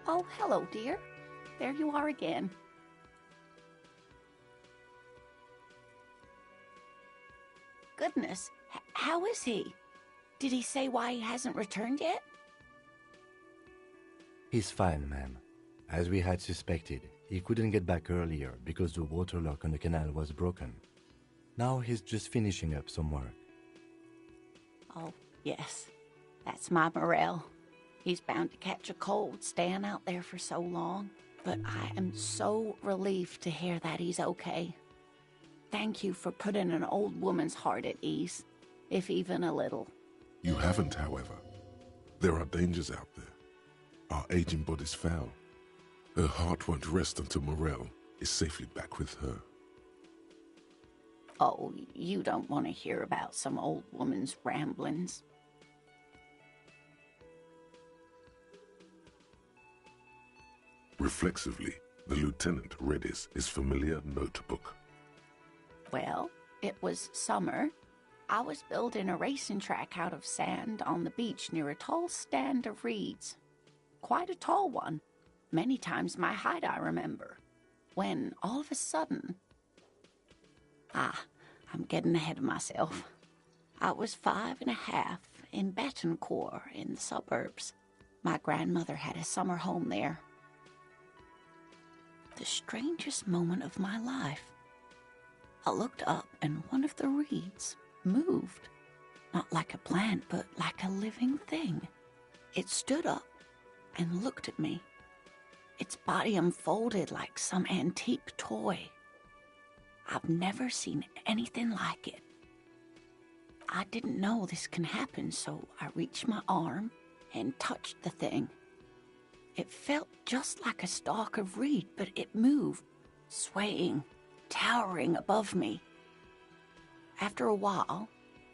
Oh, hello, dear. There you are again. Goodness, how is he? Did he say why he hasn't returned yet? He's fine, ma'am. As we had suspected, he couldn't get back earlier because the water lock on the canal was broken. Now he's just finishing up some work. Oh, yes. That's my Morel. He's bound to catch a cold staying out there for so long. But I am so relieved to hear that he's okay. Thank you for putting an old woman's heart at ease, if even a little. You haven't, however. There are dangers out there. Our aging body's foul. Her heart won't rest until Morel is safely back with her. Oh, you don't want to hear about some old woman's ramblings. Reflexively, the lieutenant read his familiar notebook. Well, it was summer. I was building a racing track out of sand on the beach near a tall stand of reeds. Quite a tall one. Many times my height, I remember. When, all of a sudden... I'm getting ahead of myself. I was 5.5 in Betancourt in the suburbs. My grandmother had a summer home there. The strangest moment of my life. I looked up and one of the reeds moved. Not like a plant, but like a living thing. It stood up and looked at me. Its body unfolded like some antique toy. I've never seen anything like it. I didn't know this can happen, so I reached my arm and touched the thing. It felt just like a stalk of reed, but it moved, swaying, towering above me. After a while,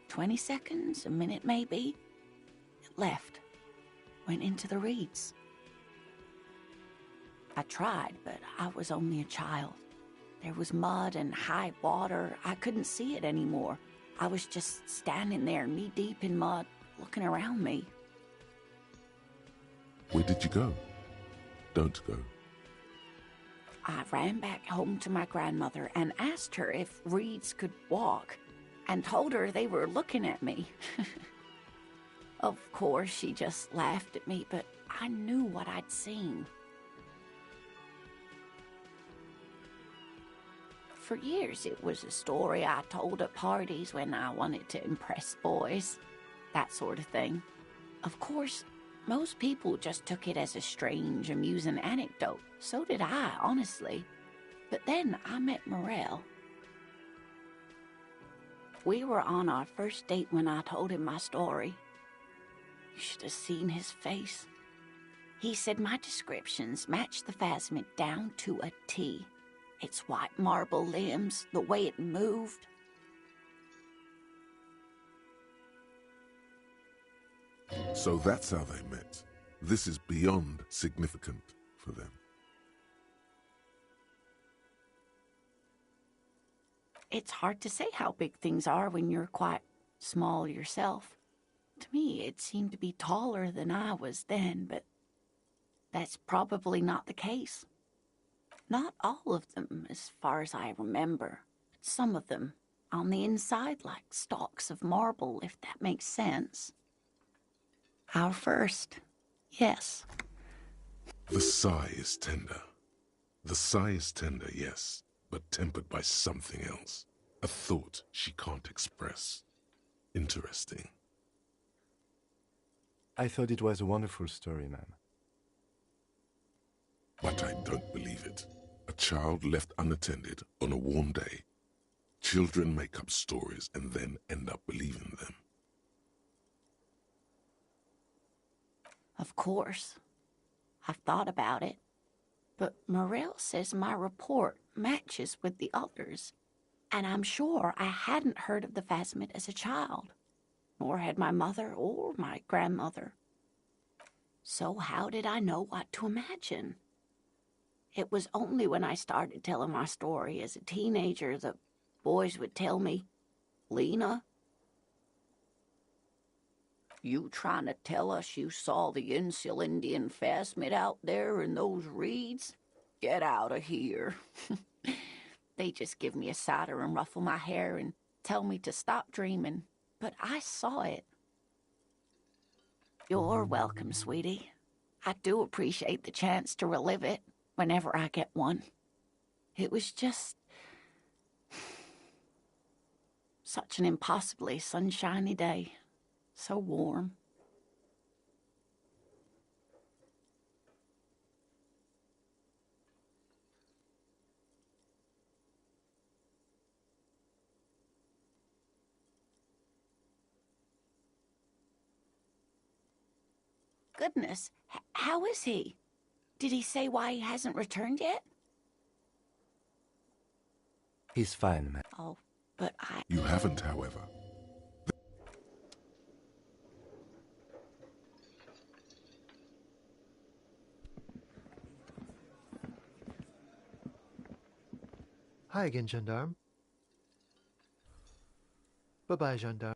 20 seconds, a minute maybe, it left, went into the reeds. I tried, but I was only a child. There was mud and high water. I couldn't see it anymore. I was just standing there, knee-deep in mud, looking around me. Where did you go? Don't go. I ran back home to my grandmother and asked her if reeds could walk, and told her they were looking at me. Of course, she just laughed at me, but I knew what I'd seen. For years, it was a story I told at parties when I wanted to impress boys, that sort of thing. Of course, most people just took it as a strange, amusing anecdote. So did I, honestly. But then I met Morel. We were on our first date when I told him my story. You should have seen his face. He said my descriptions matched the phasmid down to a T. Its white marble limbs, the way it moved. So that's how they met. This is beyond significant for them. It's hard to say how big things are when you're quite small yourself. To me, it seemed to be taller than I was then, but that's probably not the case. Not all of them, as far as I remember. Some of them, on the inside, like stalks of marble, if that makes sense. Our first, yes. The sigh is tender. The sigh is tender, yes, but tempered by something else. A thought she can't express. Interesting. I thought it was a wonderful story, ma'am. But I don't believe it. A child left unattended on a warm day. Children make up stories and then end up believing them. Of course. I've thought about it. But Morel says my report matches with the others. And I'm sure I hadn't heard of the phasmid as a child. Nor had my mother or my grandmother. So how did I know what to imagine? It was only when I started telling my story as a teenager that boys would tell me, Lena, You trying to tell us you saw the Insulindian phasmid out there in those reeds? Get out of here. They just give me a cider and ruffle my hair and tell me to stop dreaming. But I saw it. You're welcome, sweetie. I do appreciate the chance to relive it whenever I get one. It was just such an impossibly sunshiny day. So warm. Goodness, how is he? Did he say why he hasn't returned yet? He's fine, man. Oh, but You haven't, however. Hi again, gendarme. Bye-bye, gendarme.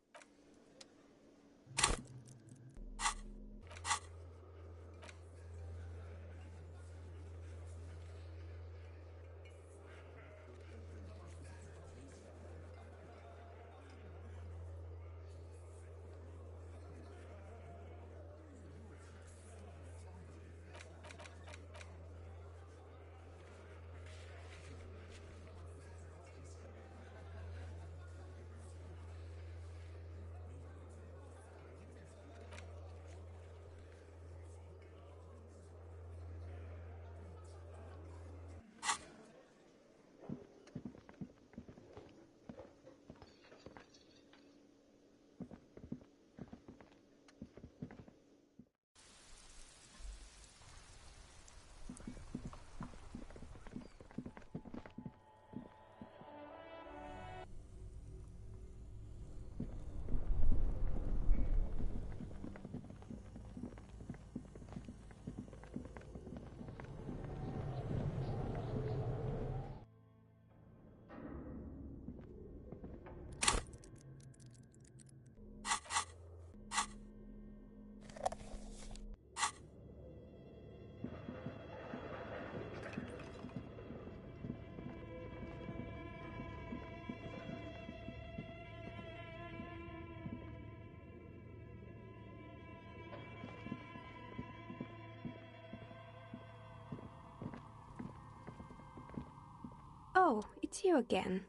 Oh, it's you again.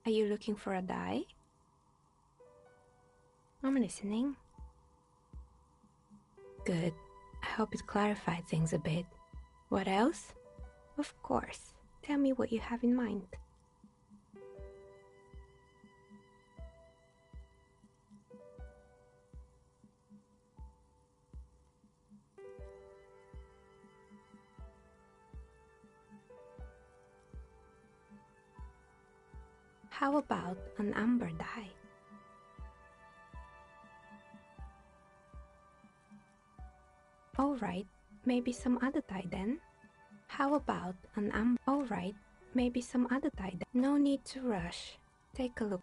Are you looking for a die? I'm listening. Good. I hope it clarified things a bit. What else? Of course. Tell me what you have in mind. How about an amber dye? Alright, maybe some other dye then. How about an amber? Alright, maybe some other dye then. No need to rush. Take a look.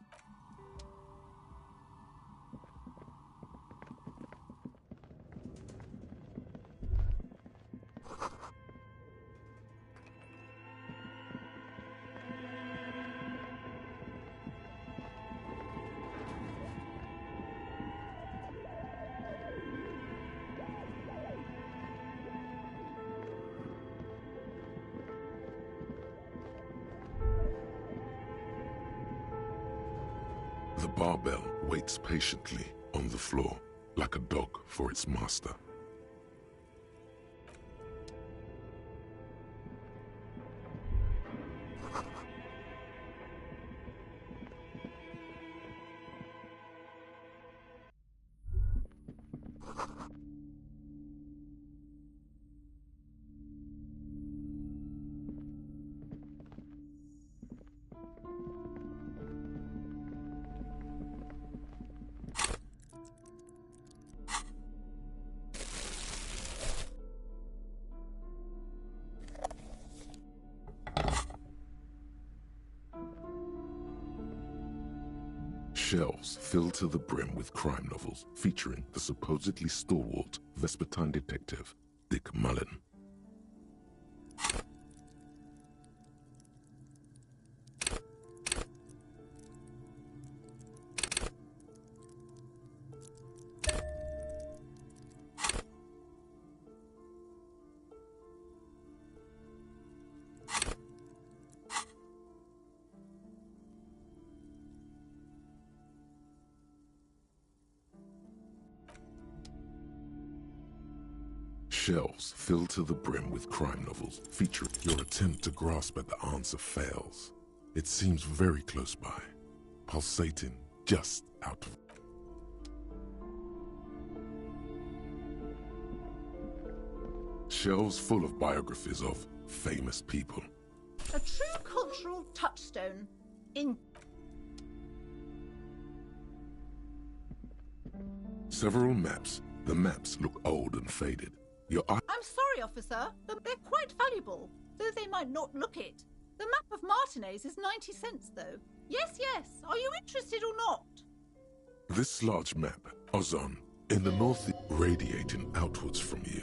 The barbell waits patiently on the floor, like a dog for its master. Shelves filled to the brim with crime novels featuring the supposedly stalwart Vespertine detective Dick Mullen. Shelves filled to the brim with crime novels featuring your attempt to grasp at the answer fails. It seems very close by, pulsating just out of. Shelves full of biographies of famous people. A true cultural touchstone in... Several maps. The maps look old and faded. Your eye. I'm sorry, officer, but they're quite valuable, though they might not look it. The map of Martinez is 90 cents, though. Yes, yes. Are you interested or not? This large map, Ozon, in the north, radiating outwards from you.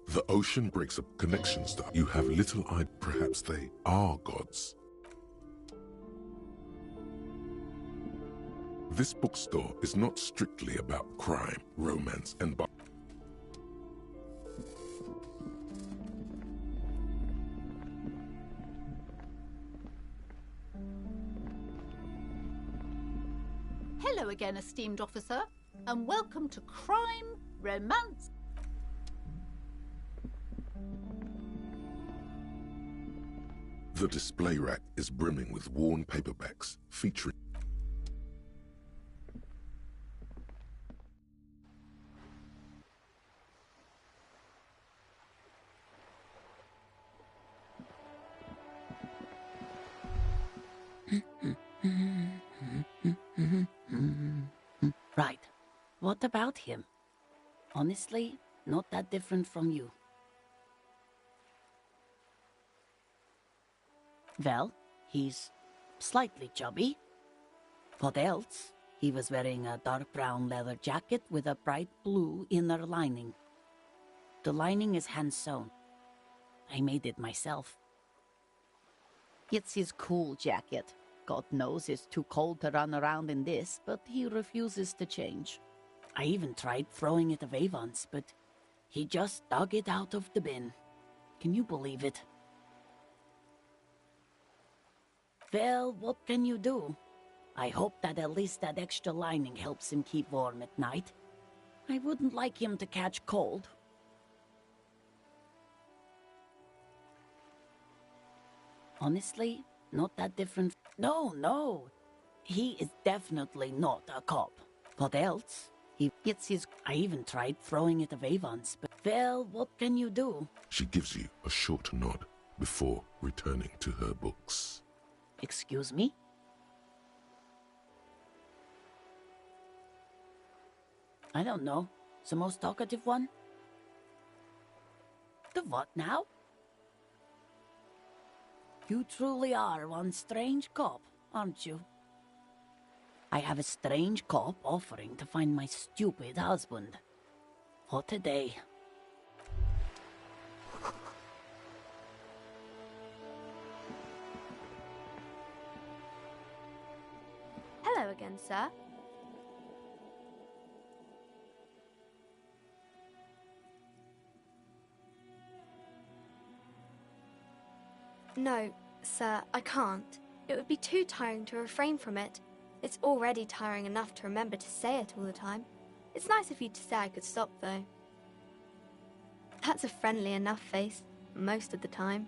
The ocean breaks up connections that you have little idea. Perhaps they are gods. This bookstore is not strictly about crime, romance, and Hello again, esteemed officer, and welcome to Crime, Romance... The display rack is brimming with worn paperbacks featuring. Right. What about him? Honestly, not that different from you. Well, he's slightly chubby. What else? He was wearing a dark brown leather jacket with a bright blue inner lining. The lining is hand-sewn. I made it myself. It's his cool jacket. God knows it's too cold to run around in this, but he refuses to change. I even tried throwing it away once, but he just dug it out of the bin. Can you believe it? Well, what can you do? I hope that at least that extra lining helps him keep warm at night. I wouldn't like him to catch cold. Honestly, not that different. No. He is definitely not a cop. What else? He gets his... I even tried throwing it away once, but... Well, what can you do? She gives you a short nod before returning to her books. Excuse me? I don't know. The most talkative one? The what now? You truly are one strange cop, aren't you? I have a strange cop offering to find my stupid husband. What a day. Hello again, sir. No, sir, I can't. It would be too tiring to refrain from it. It's already tiring enough to remember to say it all the time. It's nice of you to say I could stop, though. That's a friendly enough face, most of the time.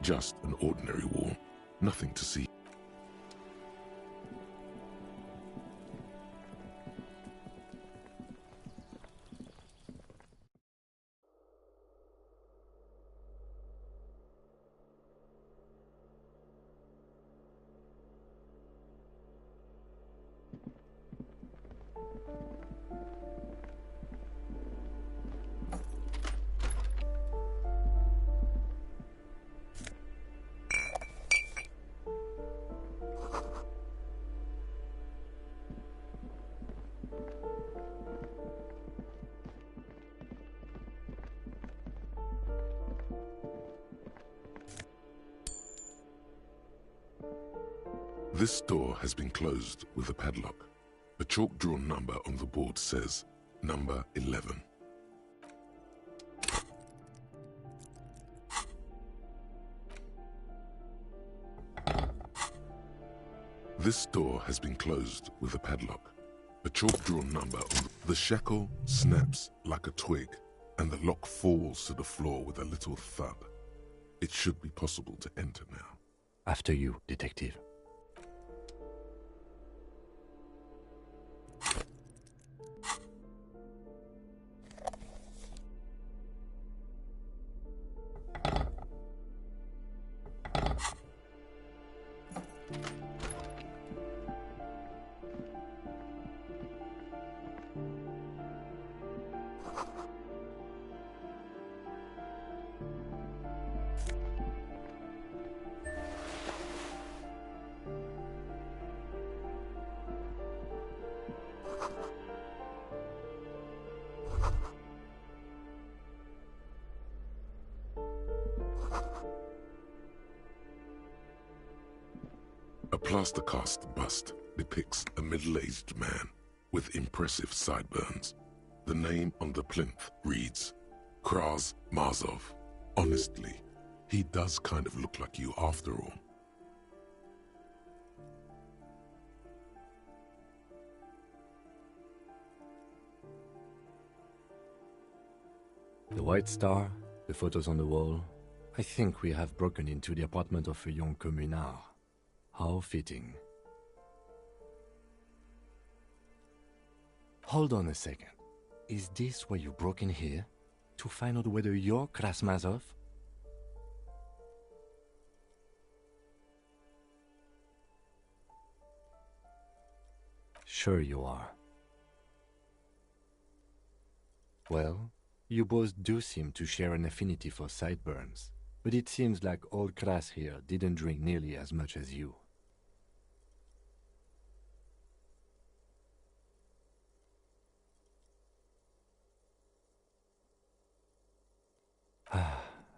Just an ordinary wall. Nothing to see. This door has been closed with a padlock. A chalk-drawn number on the board says, number 11. This door has been closed with a padlock. A chalk-drawn number on the shackle snaps like a twig, and the lock falls to the floor with a little thud. It should be possible to enter now. After you, detective. A plaster cast bust depicts a middle-aged man with impressive sideburns. The name on the plinth reads, Kraz Marzov. Honestly, he does kind of look like you after all. The White Star, the photos on the wall. I think we have broken into the apartment of a young communard. How fitting. Hold on a second. Is this why you broke in here? To find out whether you're Krasmazov? Sure you are. Well, you both do seem to share an affinity for sideburns, but it seems like old Kras here didn't drink nearly as much as you.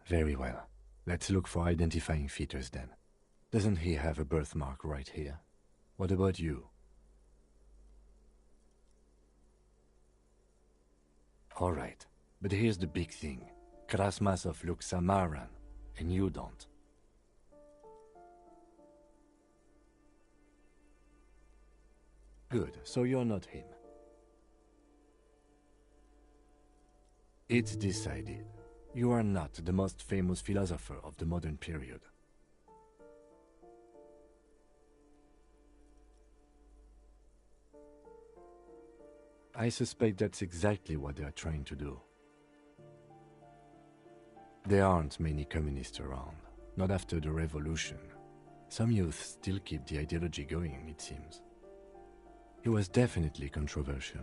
Very well. Let's look for identifying features then. Doesn't he have a birthmark right here? What about you? Alright, but here's the big thing. Krasmazov looks Samaran, and you don't. Good, so you're not him. It's decided. You are not the most famous philosopher of the modern period. I suspect that's exactly what they are trying to do. There aren't many communists around, not after the revolution. Some youth still keep the ideology going, it seems. He was definitely controversial.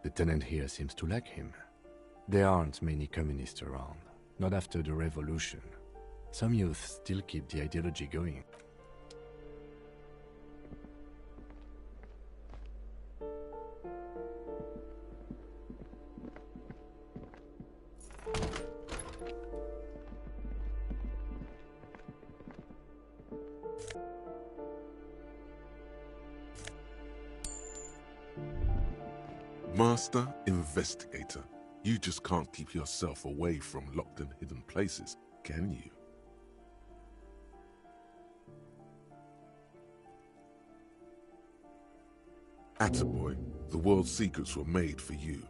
The tenant here seems to like him. There aren't many communists around, not after the revolution. Some youth still keep the ideology going. Master Investigator, you just can't keep yourself away from locked and hidden places, can you? Attaboy, the world's secrets were made for you.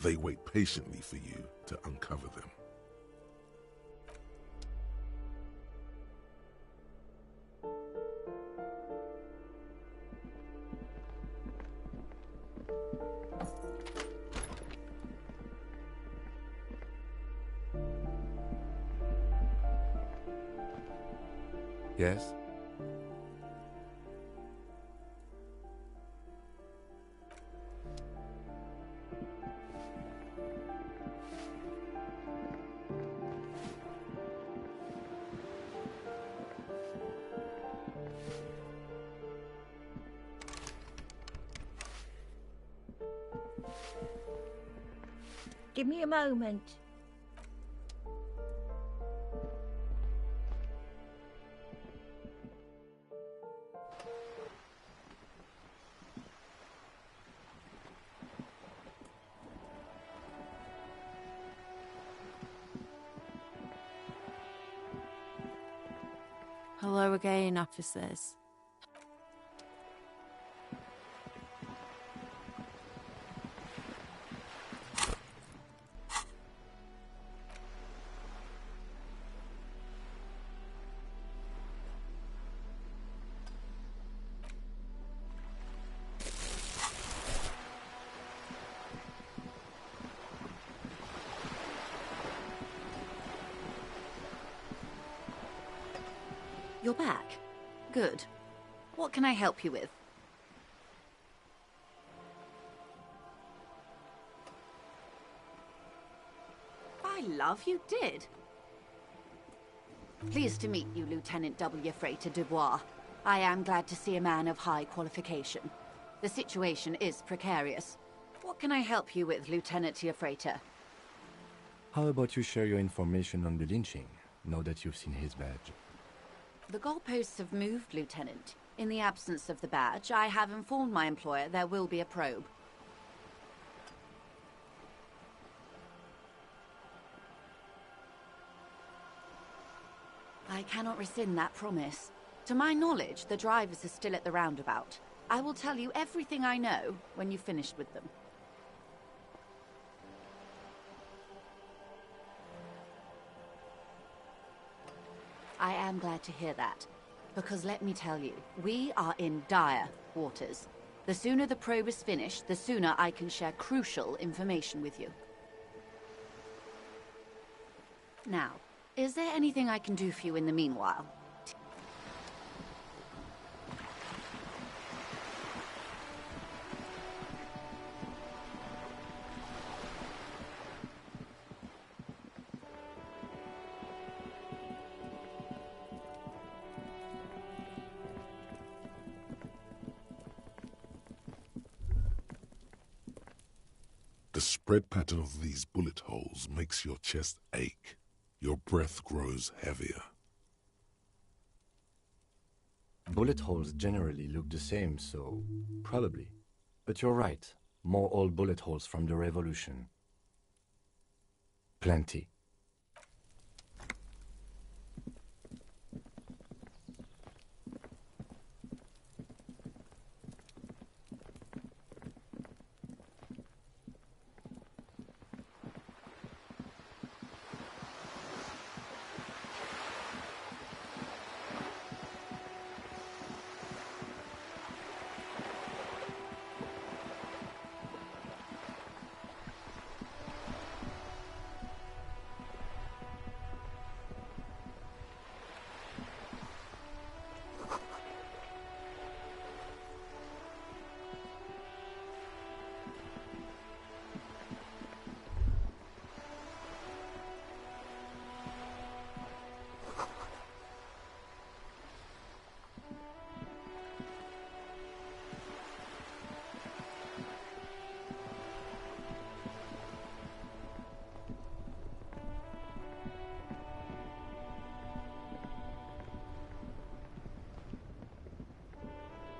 They wait patiently for you to uncover them. Yes? Give me a moment. Hello again, officers. You're back. Good. What can I help you with? By love, you did. Pleased to meet you, Lieutenant W. Freighter Dubois. I am glad to see a man of high qualification. The situation is precarious. What can I help you with, Lieutenant Freighter? How about you share your information on the lynching, now that you've seen his badge? The goalposts have moved, Lieutenant. In the absence of the badge, I have informed my employer there will be a probe. I cannot rescind that promise. To my knowledge, the drivers are still at the roundabout. I will tell you everything I know when you've finished with them. I am glad to hear that, because let me tell you, we are in dire waters. The sooner the probe is finished, the sooner I can share crucial information with you. Now, is there anything I can do for you in the meanwhile? The spread pattern of these bullet holes makes your chest ache. Your breath grows heavier. Bullet holes generally look the same, so probably. But you're right. More old bullet holes from the Revolution. Plenty.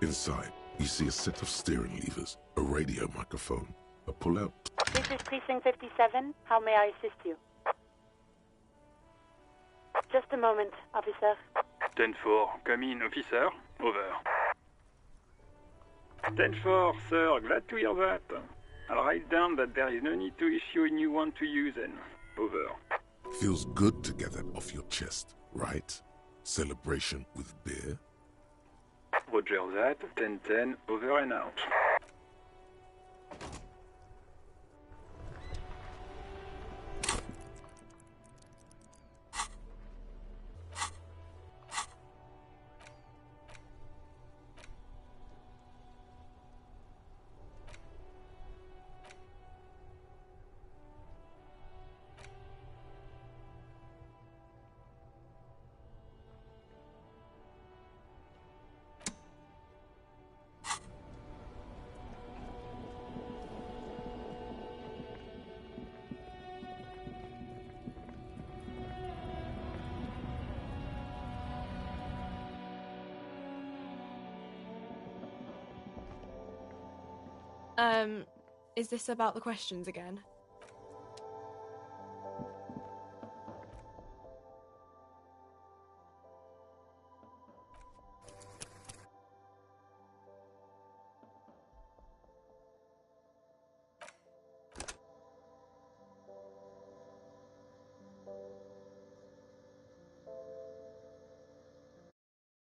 Inside, you see a set of steering levers, a radio microphone, a pull-out. This is Precinct 57. How may I assist you? Just a moment, officer. 10-4, come in, officer. Over. 10-4, sir, glad to hear that. I'll write down that there is no need to issue a new one to you then. Over. Feels good to get that off your chest, right? Celebration with beer? Roger that, 10-10, over and out. Is this about the questions again?